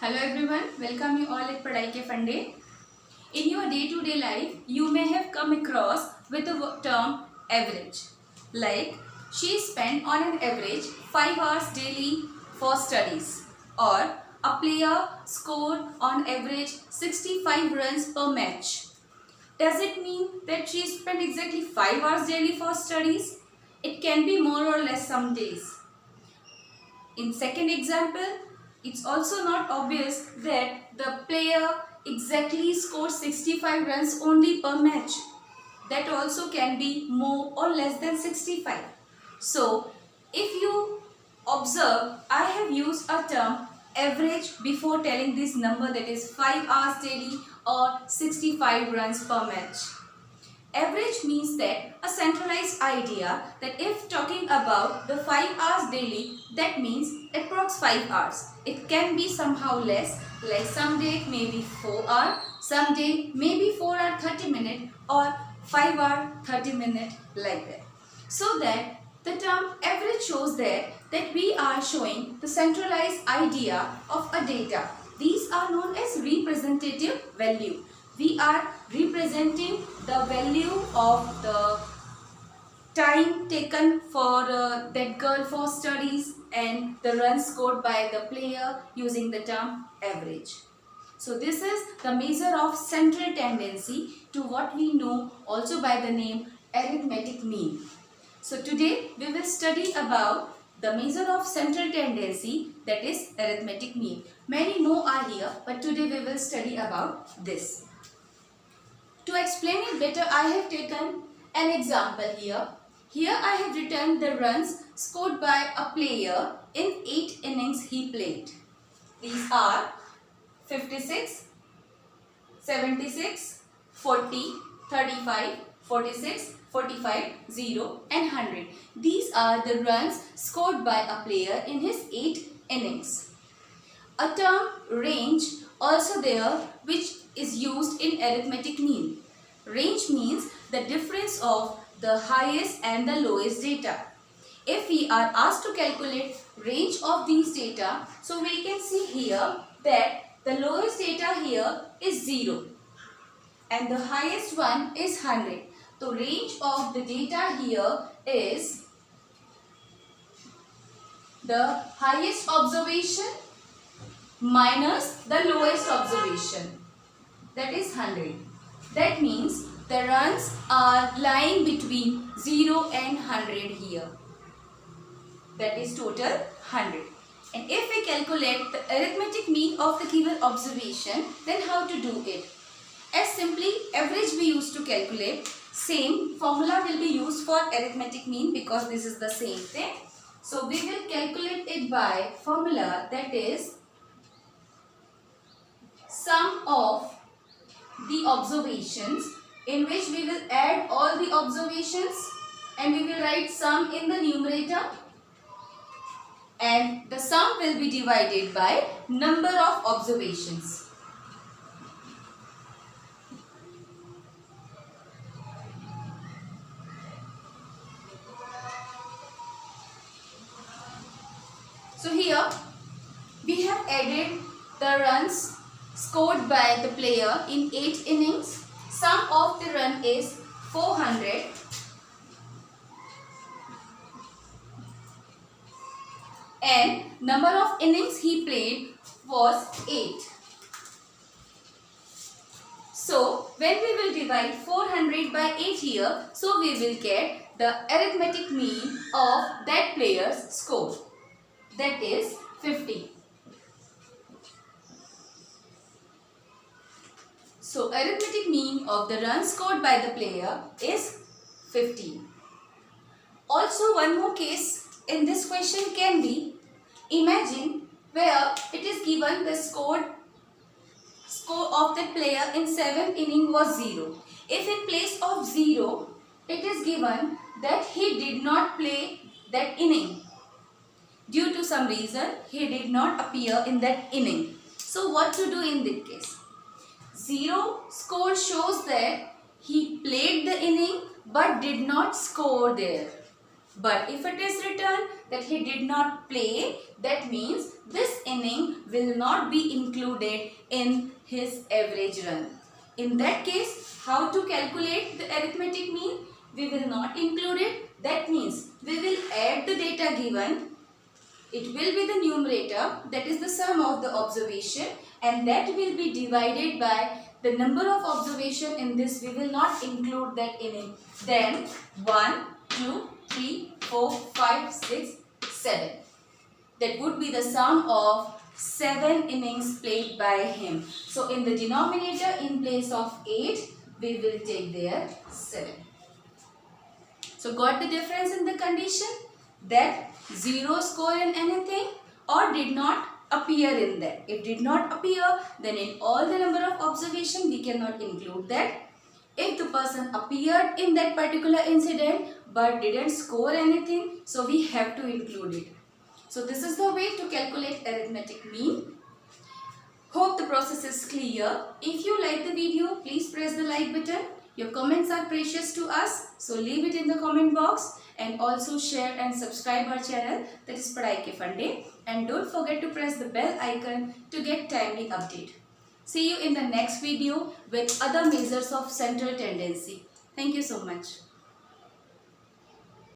Hello everyone, welcome you all at Padhai Ke Fun Day. In your day-to-day life, you may have come across with the term average. Like, she spent on an average 5 hours daily for studies. Or, a player scored on average 65 runs per match. Does it mean that she spent exactly 5 hours daily for studies? It can be more or less some days. In second example, it's also not obvious that the player exactly scores 65 runs only per match. That also can be more or less than 65. So, if you observe, I have used a term average before telling this number, that is 5 hours daily or 65 runs per match. Average means that a centralized idea, that if talking about the 5 hours daily, that means approx 5 hours. It can be somehow less, like some day it may be 4 hours, some day maybe 4 hour 30 minutes or 5 hour 30 minutes, like that. So that the term average shows that we are showing the centralized idea of a data. These are known as representative value. We are representing the value of the time taken for that girl for studies and the runs scored by the player using the term average. So this is the measure of central tendency to what we know also by the name arithmetic mean. So today we will study about the measure of central tendency, that is arithmetic mean. Many know are here, but today we will study about this. To explain it better, I have taken an example here. Here I have written the runs scored by a player in 8 innings he played. These are 56, 76, 40, 35, 46, 45, 0 and 100. These are the runs scored by a player in his 8 innings. A term range also there, which is used in arithmetic mean. Range means the difference of the highest and the lowest data. If we are asked to calculate range of these data, so we can see here that the lowest data here is 0 and the highest one is 100. So range of the data here is the highest observation minus the lowest observation, that is 100. That means the runs are lying between 0 and 100 here. That is total 100. And if we calculate the arithmetic mean of the given observation, then how to do it? As simply average we used to calculate, same formula will be used for arithmetic mean because this is the same thing. So we will calculate it by formula, that is sum of the observations, in which we will add all the observations and we will write sum in the numerator, and the sum will be divided by number of observations. So here we have added the runs scored by the player in 8 innings. Sum of the run is 400 and number of innings he played was 8. So when we will divide 400 by 8 here, so we will get the arithmetic mean of that player's score, that is 50. So arithmetic mean of the runs scored by the player is 50. Also one more case in this question can be, imagine where it is given the score of the player in 7th inning was 0. If in place of 0, it is given that he did not play that inning. Due to some reason, he did not appear in that inning. So what to do in this case? 0 score shows that he played the inning but did not score there. But if it is written that he did not play, that means this inning will not be included in his average run. In that case, how to calculate the arithmetic mean? We will not include it. That means we will add the data given. It will be the numerator, that is the sum of the observation, and that will be divided by the number of observation. In this we will not include that inning. Then 1, 2, 3, 4, 5, 6, 7. That would be the sum of 7 innings played by him. So in the denominator, in place of 8, we will take there 7. So got the difference in the condition? That 0 score in anything or did not appear in that. If did not appear, then in all the number of observation we cannot include that. If the person appeared in that particular incident but didn't score anything, so we have to include it. So this is the way to calculate arithmetic mean. Hope the process is clear. If you like the video, please press the like button. Your comments are precious to us, so leave it in the comment box, and also share and subscribe our channel, that is Padhai Ke Funde, and don't forget to press the bell icon to get timely update. See you in the next video with other measures of central tendency. Thank you so much.